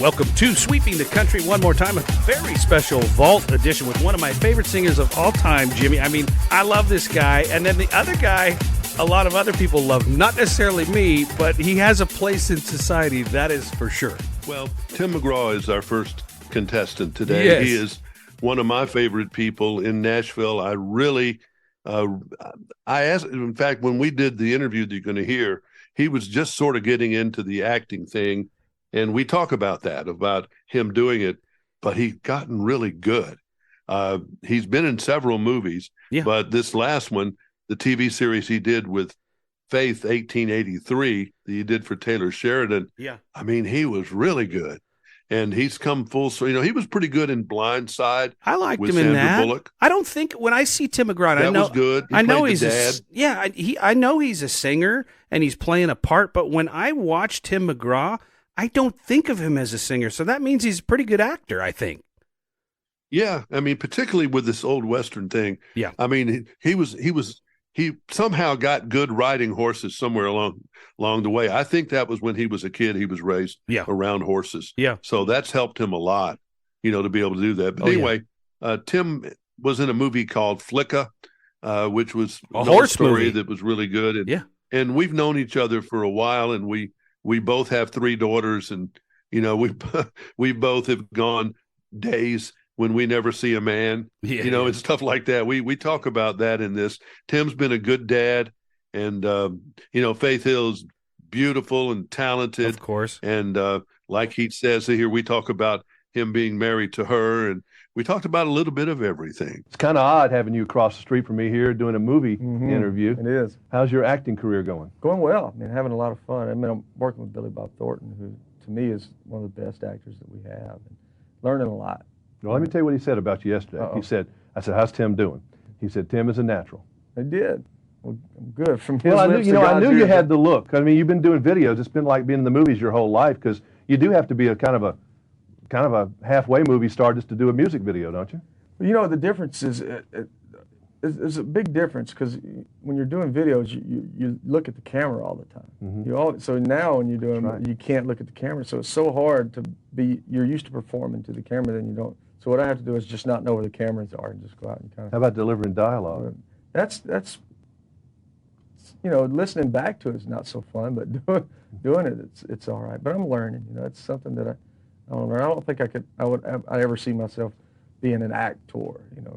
Welcome to Sweeping the Country one more time, a very special Vault edition with one of my favorite singers of all time, Jimmy. I mean, I love this guy, and then the other guy, a lot of other people love, not necessarily me, but he has a place in society, that is for sure. Well, Tim McGraw is our first contestant today. Yes. He is one of my favorite people in Nashville. I really, I asked, in fact, when we did the interview that you're going to hear, he was just sort of getting into the acting thing. And we talk about that, about him doing it, but he's gotten really good. He's been in several movies, but this last one, the TV series he did with Faith 1883 that he did for Taylor Sheridan, I mean, he was really good. And he's come full, so he was pretty good in Blind Side. I liked with him in Sandra that. Bullock. I don't think when I see Tim McGraw, that was good. I know he's dad. I know he's a singer and he's playing a part. But when I watch Tim McGraw, I don't think of him as a singer. So that means he's a pretty good actor, I think. Yeah, I mean, particularly with this old Western thing. Yeah, I mean, he somehow got good riding horses somewhere along the way. I think that was when he was a kid. He was raised around horses. Yeah. So that's helped him a lot, to be able to do that. But anyway, Tim was in a movie called Flicka, which was a horse story movie that was really good. And we've known each other for a while, and we both have 3 daughters, and we both have gone days when we never see a man, and stuff like that. We talk about that in this. Tim's been a good dad, and Faith Hill's beautiful and talented, of course. And like he says here, we talk about him being married to her, and we talked about a little bit of everything. It's kind of odd having you across the street from me here doing a movie interview. It is. How's your acting career going? Going well. I mean, having a lot of fun. I mean, I'm working with Billy Bob Thornton, who to me is one of the best actors that we have, and learning a lot. Well, let me tell you what he said about you yesterday. I said, how's Tim doing? He said, Tim is a natural. I did. Well, I'm good. From his I lips knew, to I God's knew you ears. had the look. I mean, you've been doing videos. It's been like being in the movies your whole life, because you do have to be a kind of a halfway movie star just to do a music video, don't you? Well, the difference is it's a big difference, because when you're doing videos, you look at the camera all the time. So now when you're doing, you can't look at the camera. So it's so hard to be. You're used to performing to the camera, then you don't. So what I have to do is just not know where the cameras are and just go out and kind of. How about delivering dialogue? That's listening back to it is not so fun, but doing it, it's all right. But I'm learning. It's something that I don't learn. I don't think I would ever see myself being an actor.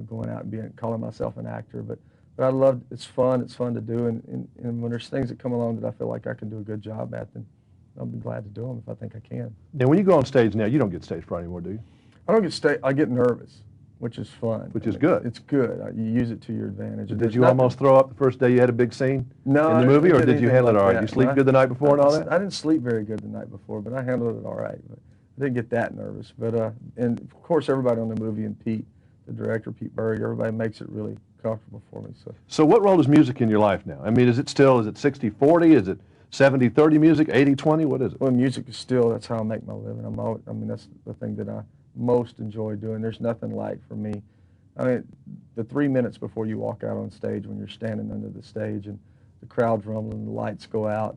Going out and calling myself an actor. But I love. It's fun. It's fun to do. And when there's things that come along that I feel like I can do a good job at, then I'll be glad to do them if I think I can. And when you go on stage now, you don't get stage fright anymore, do you? I don't get I get nervous, which is fun. Which is good. It's good. You use it to your advantage. Did you almost throw up the first day you had a big scene in the movie, or did you handle it all right? You sleep good the night before and all that? I didn't sleep very good the night before, but I handled it all right. But I didn't get that nervous. But and of course, everybody on the movie, and Pete, the director, Pete Berg, everybody makes it really comfortable for me. So what role is music in your life now? I mean, is it 60-40? Is it 70-30 music, 80-20? What is it? Well, music is still, that's how I make my living. That's the thing that I most enjoy doing. There's nothing like, for me, the 3 minutes before you walk out on stage, when you're standing under the stage and the crowd's rumbling, the lights go out,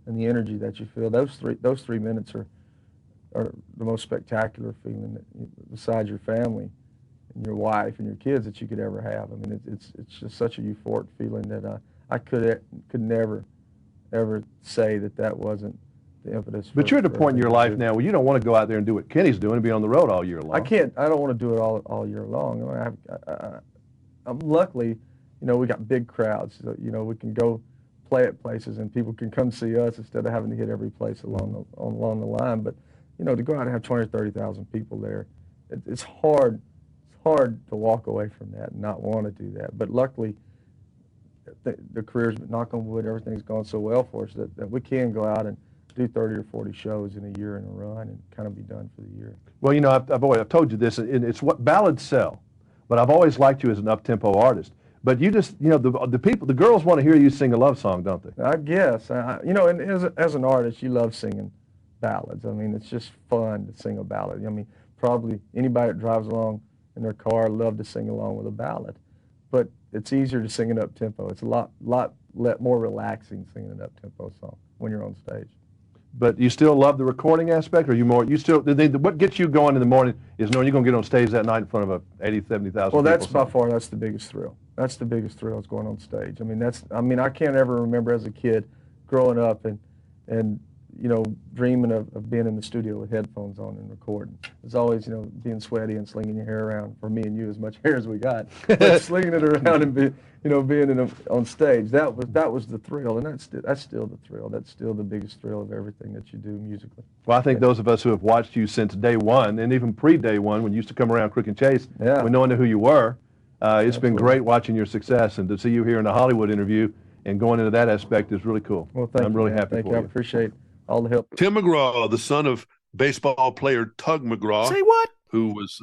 and the energy that you feel, those three minutes are the most spectacular feeling that, besides your family and your wife and your kids, that you could ever have. I mean, it's just such a euphoric feeling that I could never ever say that wasn't the impetus. But you're at a point in your life now where you don't want to go out there and do what Kenny's doing and be on the road all year long. I don't want to do it all year long. I'm luckily, we got big crowds. So, we can go play at places and people can come see us instead of having to hit every place along the line. But to go out and have 20 or 30,000 people there, it's hard. It's hard to walk away from that and not want to do that. But luckily, the career's, knock on wood, everything's gone so well for us that we can go out and do 30 or 40 shows in a year in a run and kind of be done for the year. Well, I've told you this, and it's what ballads sell. But I've always liked you as an up-tempo artist. But you just, the girls want to hear you sing a love song, don't they? I guess. And as an artist, you love singing ballads. I mean, it's just fun to sing a ballad. I mean, probably anybody that drives along in their car love to sing along with a ballad. But it's easier to sing an up-tempo. It's a lot more relaxing singing an up-tempo song when you're on stage. But you still love the recording aspect, or what gets you going in the morning is knowing you're going to get on stage that night in front of 80, 70,000 Well, people. that's by far, that's the biggest thrill. That's the biggest thrill, is going on stage. I mean, I can't ever remember as a kid growing up and dreaming of being in the studio with headphones on and recording. It's always, being sweaty and slinging your hair around. For me and you, as much hair as we got, but slinging it around and being on stage. That was the thrill, and that's still the thrill. That's still the biggest thrill of everything that you do musically. Well, I think those of us who have watched you since day one, and even pre-day one, when you used to come around Crook and Chase, when knowing who you were, it's been great watching your success, and to see you here in the Hollywood interview and going into that aspect is really cool. Well, thank you. I'm really happy Thank for you. you. I appreciate all the help. Tim McGraw, the son of baseball player Tug McGraw. Say what? Who was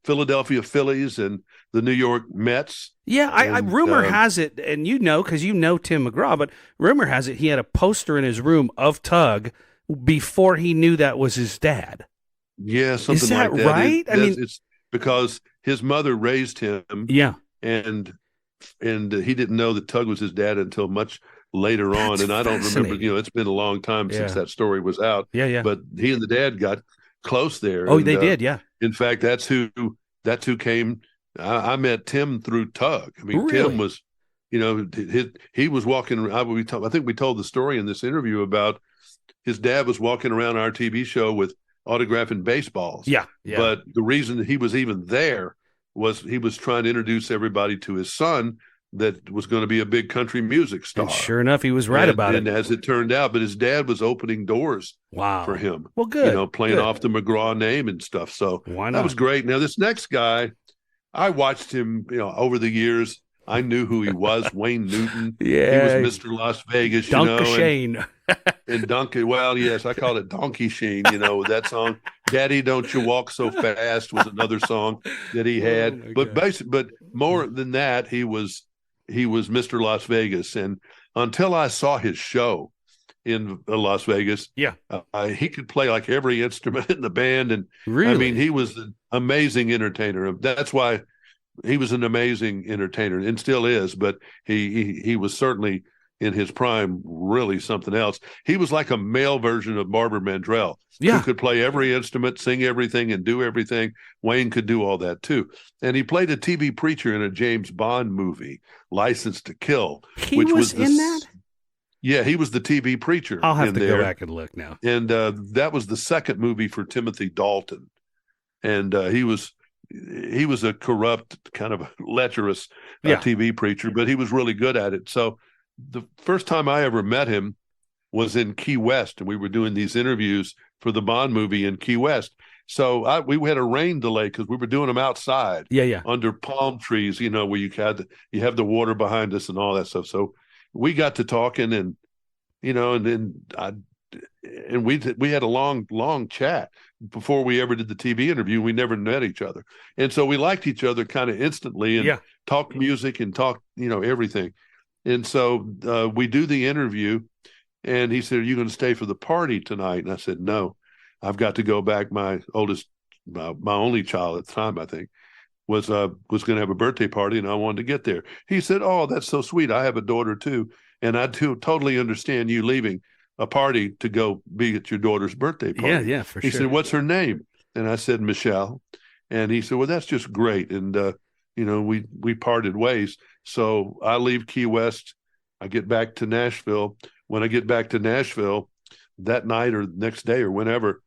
Philadelphia Phillies and the New York Mets. Yeah, rumor has it, and because you know Tim McGraw, but rumor has it he had a poster in his room of Tug before he knew that was his dad. Yeah, something Is that like that. right? It's because his mother raised him. Yeah. And he didn't know that Tug was his dad until much later on. That's and I don't remember, it's been a long time since that story was out. Yeah. But he and the dad got close there. Oh, they did, yeah. In fact, that's who came. I met Tim through Tug. I mean, Really? Tim was, he was walking. I think we told the story in this interview about his dad was walking around our TV show with autographing baseballs. Yeah. But the reason that he was even there was he was trying to introduce everybody to his son that was going to be a big country music star. And sure enough, he was right about it. And as it turned out, but his dad was opening doors for him. Well, good. Playing off the McGraw name and stuff. So why not? That was great. Now, this next guy, I watched him, over the years. I knew who he was, Wayne Newton. Yeah. He was Mr. Las Vegas, Shane. And Donkey, well, yes, I called it Donkey Shane, that song. Daddy, Don't You Walk So Fast was another song that he had. But more than that, he was Mr. Las Vegas. And until I saw his show in Las Vegas, he could play like every instrument in the band. And really? I mean, he was an amazing entertainer. That's why he was an amazing entertainer and still is, but he was certainly in his prime really something else. He was like a male version of Barbara Mandrell, who could play every instrument, sing everything, and do everything. Wayne could do all that too. And he played a TV preacher in a James Bond movie, License to Kill. He was in that? Yeah, he was the TV preacher. I'll have to go back and look now. And that was the second movie for Timothy Dalton. And he was a corrupt, kind of lecherous TV preacher, but he was really good at it. So the first time I ever met him was in Key West, and we were doing these interviews for the Bond movie in Key West. So we had a rain delay because we were doing them outside, under palm trees, where you have the water behind us and all that stuff. So we got to talking, and we had a long chat before we ever did the TV interview. We never met each other, and so we liked each other kind of instantly, and talked music and talked everything. And so we do the interview, and he said, "Are you going to stay for the party tonight?" And I said, "No, I've got to go back. My only child at the time, I think, was going to have a birthday party, and I wanted to get there." He said, "Oh, that's so sweet. I have a daughter too, and I totally understand you leaving a party to go be at your daughter's birthday party." Yeah, for sure. He said, "What's her name?" And I said, "Michelle." And he said, "Well, that's just great." And we parted ways. So I leave Key West. I get back to Nashville. When I get back to Nashville that night or next day or whenever,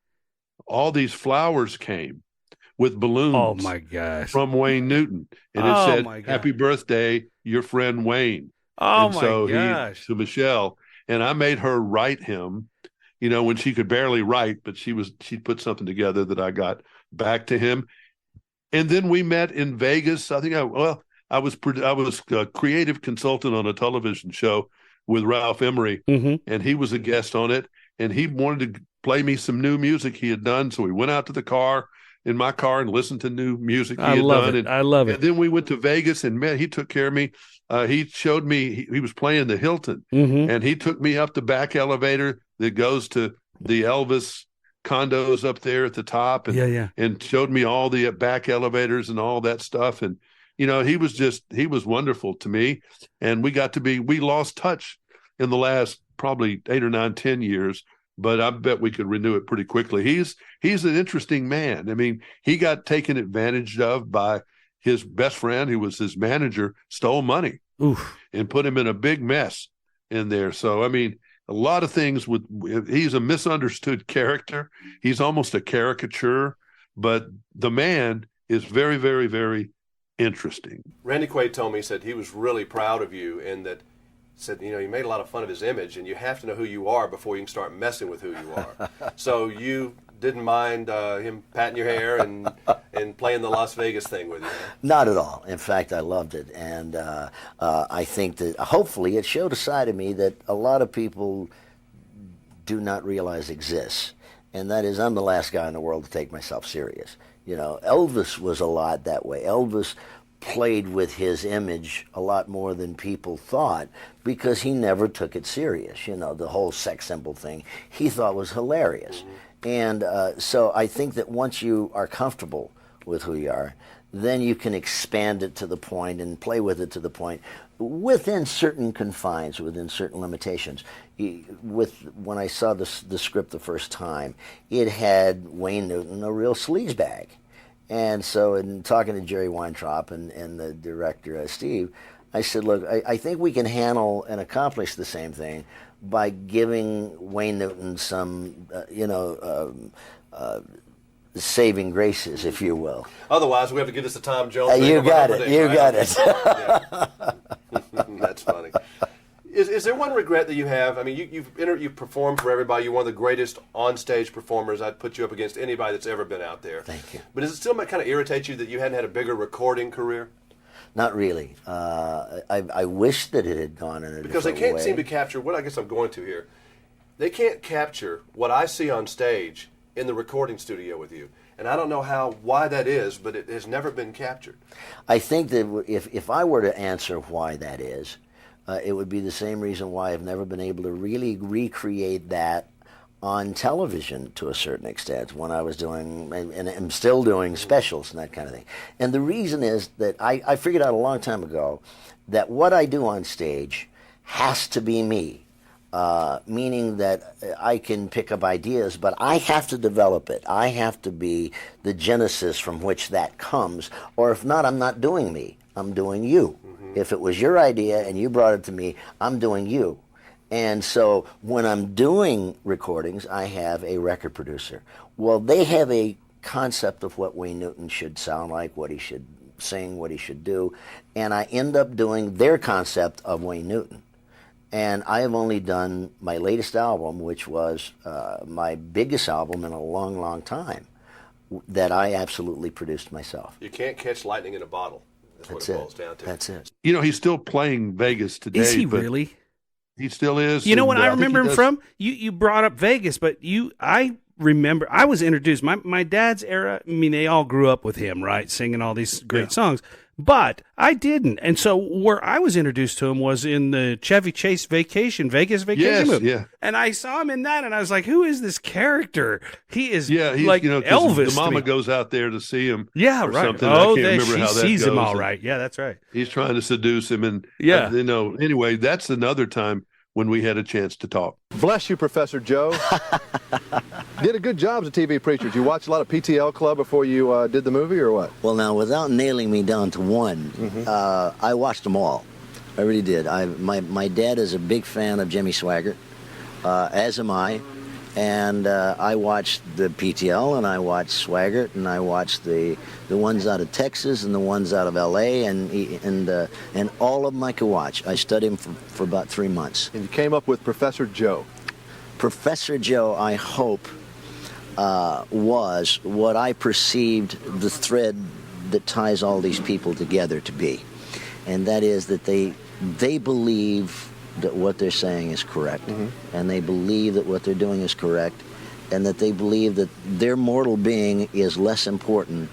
all these flowers came with balloons. Oh my gosh! From Wayne Newton, and it said, "Happy birthday, your friend Wayne." Oh and my so gosh! To Michelle, and I made her write him. When she could barely write, but she put something together that I got back to him. And then we met in Vegas. I think I was a creative consultant on a television show with Ralph Emery, and he was a guest on it. And he wanted to play me some new music he had done. So we went out to my car and listened to new music he had done. I love it. And then we went to Vegas and he took care of me. He showed me, he was playing the Hilton, and he took me up the back elevator that goes to the Elvis condos up there at the top, and showed me all the back elevators and all that stuff. And he was wonderful to me, and we lost touch in the last probably 8 or 9, 10 years, but I bet we could renew it pretty quickly. He's an interesting man. I mean, he got taken advantage of by his best friend, who was his manager, stole money. Oof. And put him in a big mess in there. So, I mean, a lot of things he's a misunderstood character. He's almost a caricature, but the man is very, very, very interesting. Randy Quaid told me, he said he was really proud of you, and that said, you made a lot of fun of his image, and you have to know who you are before you can start messing with who you are. So you didn't mind him patting your hair and playing the Las Vegas thing with you? Not at all. In fact, I loved it, and I think that hopefully it showed a side of me that a lot of people do not realize exists, and that is I'm the last guy in the world to take myself serious. Elvis was a lot that way. Elvis played with his image a lot more than people thought because he never took it serious. The whole sex symbol thing he thought was hilarious. And so I think that once you are comfortable with who you are, then you can expand it to the point and play with it to the point within certain confines, within certain limitations. When I saw the script the first time, it had Wayne Newton, a real sleazebag. And so in talking to Jerry Weintraub and the director, Steve, I said, look, I think we can handle and accomplish the same thing by giving Wayne Newton some, saving graces, if you will. Otherwise, we have to give this to Tom Jones. You got it. You got it. That's funny. Is there one regret that you have? I mean, you've performed for everybody. You're one of the greatest on-stage performers. I'd put you up against anybody that's ever been out there. Thank you. But does it still kind of irritate you that you hadn't had a bigger recording career? Not really. I wish that it had gone in a different way. Because they can't seem to capture what I guess I'm going to here. They can't capture what I see on stage in the recording studio with you. And I don't know why that is, but it has never been captured. I think that if I were to answer why that is, it would be the same reason why I've never been able to really recreate that on television to a certain extent when I was doing, and I'm still doing specials and that kind of thing. And the reason is that I figured out a long time ago that what I do on stage has to be me. Meaning that I can pick up ideas, but I have to develop it. I have to be the genesis from which that comes, or if not, I'm not doing me. I'm doing you. If it was your idea and you brought it to me, I'm doing you. And so when I'm doing recordings, I have a record producer. Well, they have a concept of what Wayne Newton should sound like, what he should sing, what he should do, and I end up doing their concept of Wayne Newton. And I have only done my latest album, which was my biggest album in a long, long time, that I absolutely produced myself. You can't catch lightning in a bottle. That's what it boils down to. That's it. He's still playing Vegas today. Is he really? He still is. You know what I remember him from? You brought up Vegas, but I remember I was introduced. My dad's era, I mean, they all grew up with him, right? Singing all these great songs. But I didn't. And so where I was introduced to him was in the Chevy Chase Vegas Vacation movie. Yeah. And I saw him in that, and I was like, who is this character? He is like Elvis. The mama goes out there to see him. Yeah, right. Something. Oh, she sees him all right. Yeah, that's right. He's trying to seduce him. And, anyway, that's another time when we had a chance to talk. Bless you, Professor Joe. Did a good job as a TV preacher. Did you watch a lot of PTL Club before you did the movie, or what? Well, now, without nailing me down to one, I watched them all. I really did. My dad is a big fan of Jimmy Swaggart, as am I. And I watched the PTL, and I watched Swaggart, and I watched the ones out of Texas and the ones out of L.A., and all of them I could watch. I studied him for about 3 months. And you came up with Professor Joe. Professor Joe, I hope, was what I perceived the thread that ties all these people together to be. And that is that they believe that what they're saying is correct, and they believe that what they're doing is correct, and that they believe that their mortal being is less important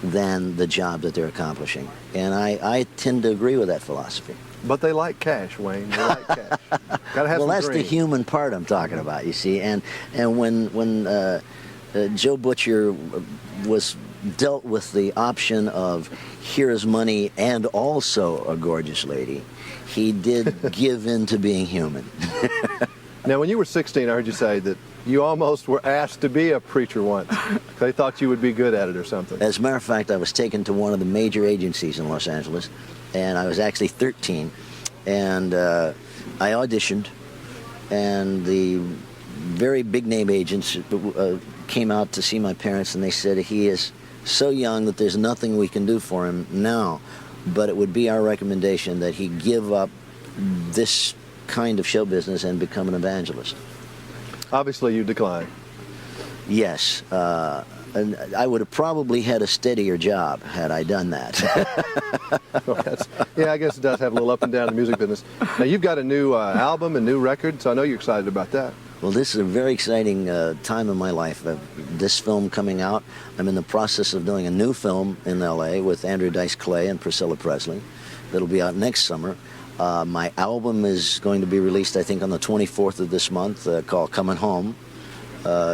than the job that they're accomplishing. And I tend to agree with that philosophy. But they like cash, Wayne. They like cash. Gotta have well, some that's dreams. the human part I'm talking about, you see. And when Joe Butcher was dealt with the option of here's money and also a gorgeous lady, he did give in to being human. Now, when you were 16, I heard you say that you almost were asked to be a preacher once. They thought you would be good at it or something. As a matter of fact, I was taken to one of the major agencies in Los Angeles, and I was actually 13, and I auditioned, and the very big name agents came out to see my parents, and they said he is so young that there's nothing we can do for him now, but it would be our recommendation that he give up this kind of show business and become an evangelist. Obviously, you declined. Yes, and I would have probably had a steadier job had I done that. Well, yeah, I guess it does have a little up and down in the music business. Now, you've got a new album, a new record, so I know you're excited about that. Well, this is a very exciting time in my life. This film coming out, I'm in the process of doing a new film in L.A. with Andrew Dice Clay and Priscilla Presley. That'll be out next summer. My album is going to be released, I think, on the 24th of this month, called Coming Home.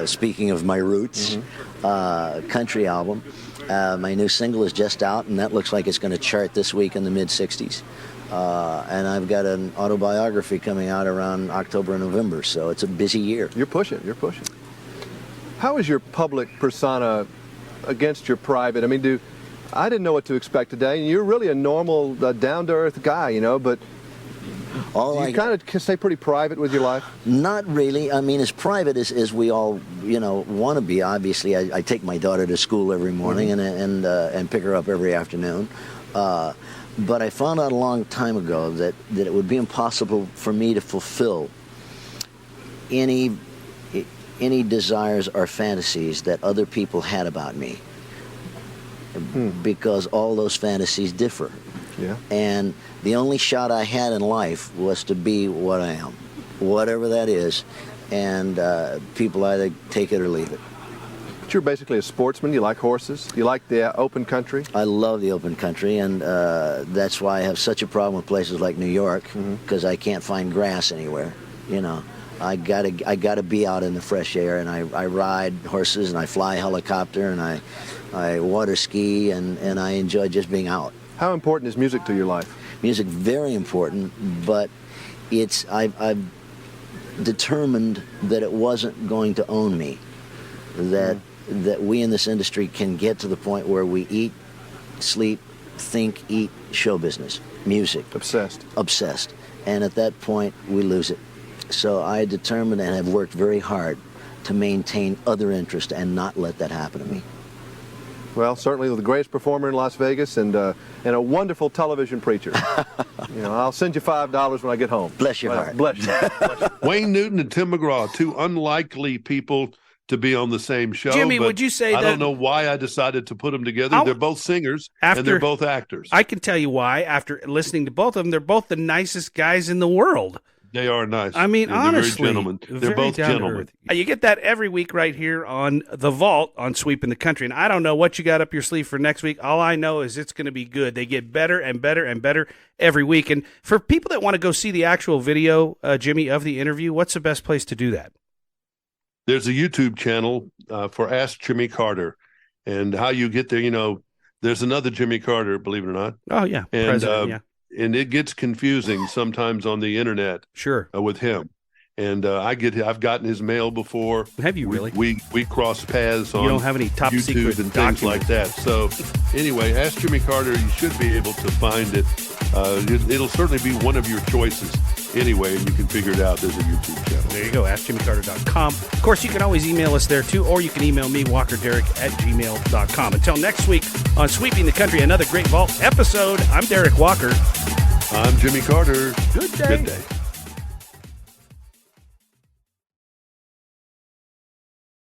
Speaking of my roots, country album. My new single is just out, and that looks like it's going to chart this week in the mid-60s. And I've got an autobiography coming out around October and November, so it's a busy year. You're pushing. How is your public persona against your private? I mean, I didn't know what to expect today, and you're really a normal, down-to-earth guy, you know, but you kind of stay pretty private with your life? Not really. I mean, as private as we all, want to be. Obviously, I take my daughter to school every morning and pick her up every afternoon. But I found out a long time ago that it would be impossible for me to fulfill any desires or fantasies that other people had about me, because all those fantasies differ. Yeah. And the only shot I had in life was to be what I am, whatever that is, and people either take it or leave it. But you're basically a sportsman. You like horses. You like the open country. I love the open country, and that's why I have such a problem with places like New York, because I can't find grass anywhere. I gotta be out in the fresh air, and I ride horses, and I fly helicopter, and I water ski, and I enjoy just being out. How important is music to your life? Music, very important, but I've determined that it wasn't going to own me. That we in this industry can get to the point where we eat, sleep, think, eat show business, music. Obsessed. And at that point, we lose it. So I determined and have worked very hard to maintain other interests and not let that happen to me. Well, certainly the greatest performer in Las Vegas and a wonderful television preacher. I'll send you $5 when I get home. Bless your heart. Bless you. Wayne Newton and Tim McGraw, two unlikely people to be on the same show. Jimmy, but would you say I that? don't know why I decided to put them together. They're both singers and they're both actors. I can tell you why. After listening to both of them, they're both the nicest guys in the world. They are nice. I mean, honestly, very gentlemen. They're both gentlemen. You get that every week right here on The Vault on Sweeping the Country. And I don't know what you got up your sleeve for next week. All I know is it's going to be good. They get better and better and better every week. And for people that want to go see the actual video, Jimmy, of the interview, what's the best place to do that? There's a YouTube channel for Ask Jimmy Carter. And how you get there, there's another Jimmy Carter, believe it or not. Oh, yeah. And, President, yeah. And it gets confusing sometimes on the internet. Sure. With him, and I've gotten his mail before. Have you really? We cross paths on. You don't have any top YouTube secret and things like that. So anyway, Ask Jimmy Carter. You should be able to find it. It'll certainly be one of your choices anyway, and you can figure it out. There's a YouTube channel. There you go, AskJimmyCarter.com. Of course, you can always email us there too, or you can email me, WalkerDerek@gmail.com. Until next week on Sweeping the Country, another great Vault episode. I'm Derek Walker. I'm Jimmy Carter. Good day. Good day.